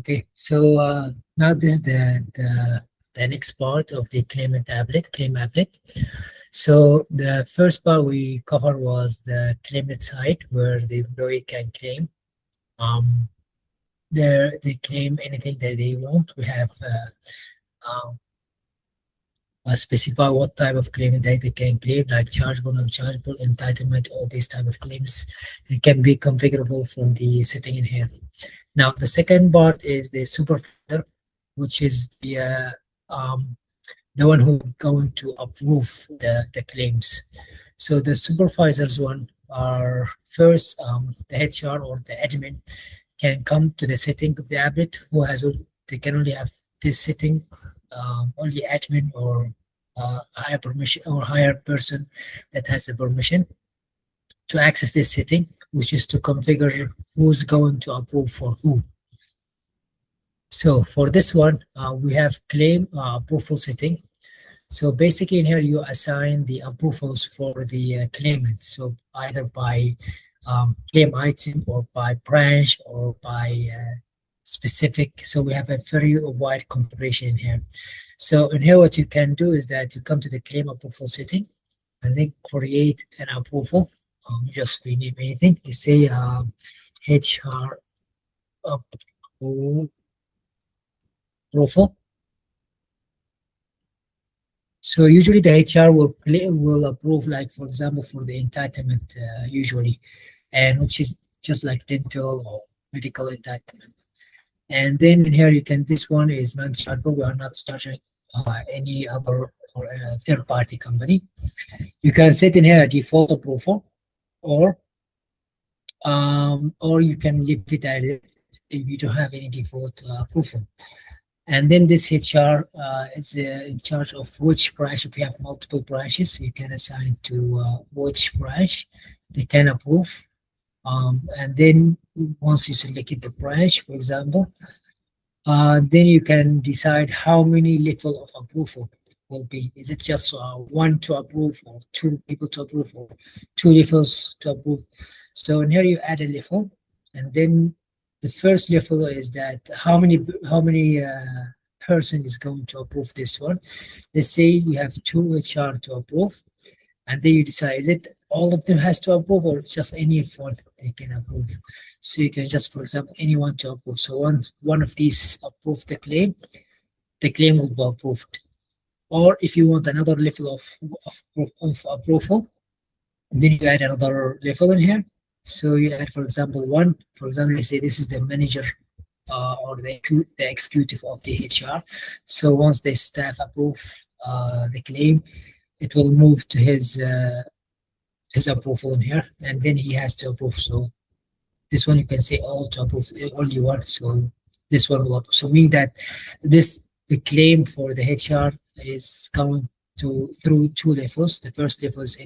Okay, so now this is the next part of the claimant applet, claim applet. So the first part we covered was the claimant side, where the employee can claim. They claim anything that they want. We have specify what type of claim that they can claim, like chargeable, non-chargeable, entitlement, all these type of claims. It can be configurable from the setting in here. Now, the second part is the supervisor, which is the one who is going to approve the claims. So the supervisors one are first the HR or the admin can come to the setting of the applet, who has they can only have this setting. Only admin or higher permission or higher person that has the permission to access this setting, which is to configure who's going to approve for who. So for this one, we have claim approval setting. So basically in here, you assign the approvals for the claimant. So either by claim item or by branch or by specific. So we have a very wide configuration in here. So in here, what you can do is that you come to the claim approval setting and then create an approval. Just rename anything. You say HR approval. So usually the HR will approve, like for example, for the entitlement usually, and which is just like dental or medical entitlement. And then in here you can, this one is non-chargeable. We are not charging any other or third-party company. You can set in here a default approval, or you can leave it as is if you don't have any default approval. And then this HR is in charge of which branch. If you have multiple branches, you can assign to which branch they can approve. And then once you selected the branch, for example, then you can decide how many level of approval will be. Is it just one to approve, or two people to approve, or two levels to approve? So in here you add a level, and then the first level is that how many person is going to approve this one. Let's say you have two HR to approve, and then you decide, is it all of them has to approve or just any one they can approve? So you can just, for example, anyone to approve. So one of these approve the claim will be approved. Or if you want another level of approval, then you add another level in here. So you add, for example, one. For example, let's say this is the manager or the executive of the HR. So once the staff approve the claim, it will move to his approval in here, and then he has to approve. So this one you can say all to approve, only one. So this one will approve. So meaning that the claim for the HR is going through two levels. The first level is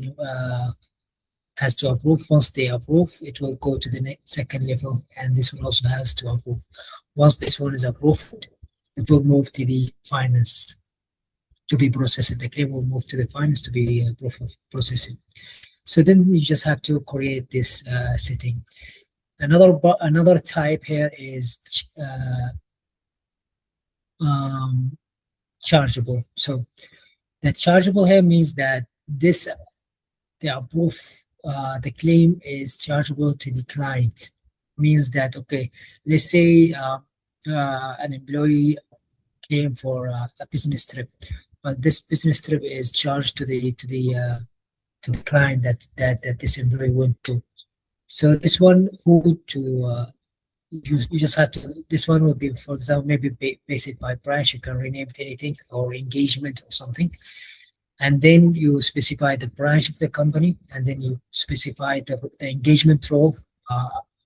has to approve. Once they approve, it will go to the second level, and this one also has to approve. Once this one is approved, it will move to the finance to be processed. The claim will move to the finance to be processed. So then you just have to create this setting. Another type here is chargeable. So the chargeable here means that the claim is chargeable to the client. Means that, okay, let's say an employee claim for a business trip, but this business trip is charged to the client that this employee went to. So this one you just have to, this one will be, for example, maybe basic by branch. You can rename it anything, or engagement or something. And then you specify the branch of the company, and then you specify the engagement role,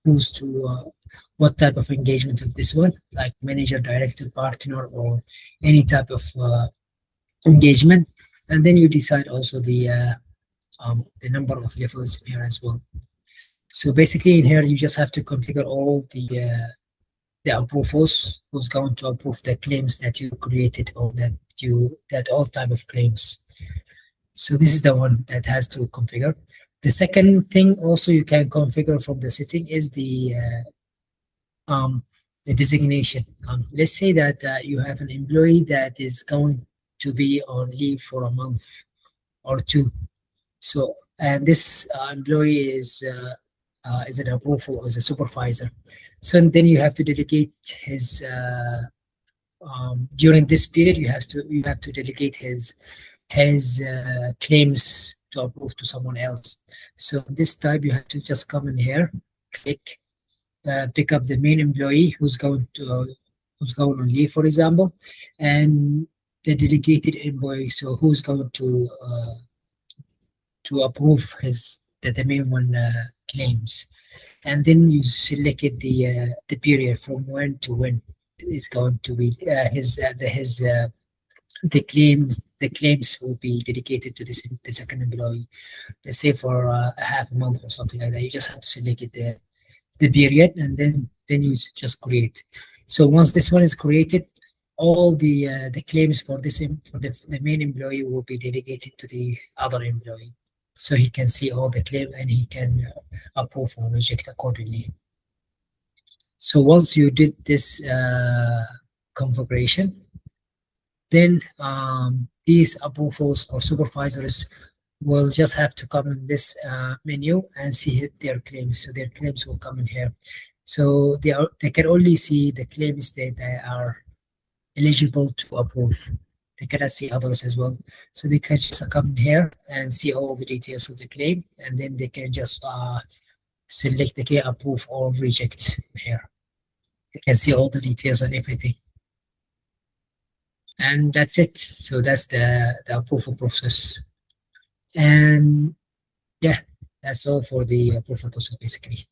who's to what type of engagement of this one, like manager, director, partner, or any type of engagement. And then you decide also the number of levels in here as well. So basically in here, you just have to configure all the approvals, who's going to approve the claims that you created, or that all type of claims. So this is the one that has to configure. The second thing also you can configure from the setting is the the designation. Let's say that you have an employee that is going to be on leave for a month or two. So, and this employee is an approval as a supervisor. So then you have to delegate his during this period. You have to delegate his claims to approve to someone else. So this time you have to just come in here, click, pick up the main employee who's going on leave, for example, and the delegated employee, so who's going to approve the main one claims, and then you selected the period from when to when is going to be the claims will be dedicated to the second employee. Let's say for a half a month or something like that. You just have to select the period, and then you just create. So once this one is created, all the claims for the main employee will be delegated to the other employee, so he can see all the claim and he can approve or reject accordingly. So once you did this configuration, then these approvals or supervisors will just have to come in this menu and see their claims. So their claims will come in here. So they can only see the claims that they are eligible to approve. They cannot see others as well. So they can just come in here and see all the details of the claim, and then they can just select the claim, approve or reject here. They can see all the details and everything. And that's it. So that's the approval process. And yeah, that's all for the approval process basically.